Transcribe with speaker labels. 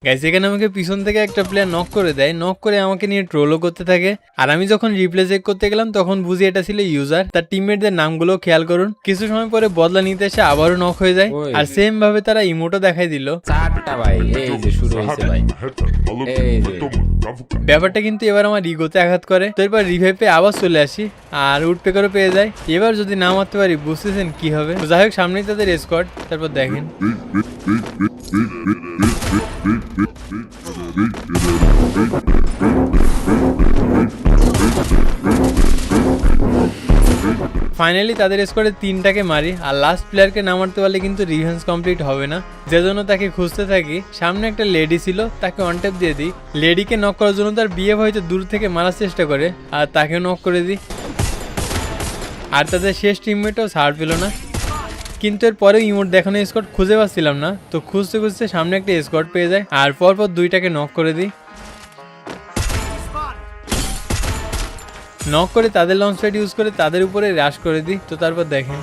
Speaker 1: Guys এখানে আমাকে পিছন থেকে একটা প্লেয়ার নক করে দেয়, নক করে আমাকে নিয়ে ট্রোলও করতে থাকে। আর আমি যখন রিপ্লে চেক করতে গেলাম তখন বুঝি এটা ছিল ইউজার। তার টিমমেটদের নামগুলো খেয়াল করুন। কিছু সময় পরে বদলা নিতে এসে আবারও নক হয়ে যায়। আর সেম ভাবে তারা ইমোটও দেখাই দিল। ব্যাপারটা কিন্তু এবার আমার ইগোতে আঘাত করে। তো এবার রিভাইভে আবার চলে আসি আর উডপেকারও পেয়ে যায়। এবার যদি না মারতে পারি বুঝতেছেন কি হবে। যাই হোক সামনেই তাদের স্কোয়াড। তারপর দেখেন ফাইনালি তাদের স্কোয়াডে 3টাকে মারি। আর লাস্ট প্লেয়ারকে না মারতে পারলে কিন্তু রিভেঞ্জ কমপ্লিট হবে না, যে জন্য তাকে খুঁজতে থাকি। সামনে একটা লেডি ছিল, তাকে ওয়ান ট্যাপ দিয়ে দিই। লেডিকে নক করার জন্য তার বিয়ে হয়তো দূর থেকে মারার চেষ্টা করে আর তাকেও নক করে দিই। আর তাদের শেষ টিমমেটও ছাড় পেল না। কিন্তু এর পরেও ইমোট দেখানো স্কোয়াড খুঁজে পাচ্ছিলাম না। তো খুঁজতে খুঁজতে সামনে একটা স্কোয়াড পেয়ে যায় আর পরপর 2টাকে নক করে দিই। নক করে তাদের লঞ্চ প্যাড ইউজ করে তাদের উপরে রাশ করে দিই। তো তারপর দেখেন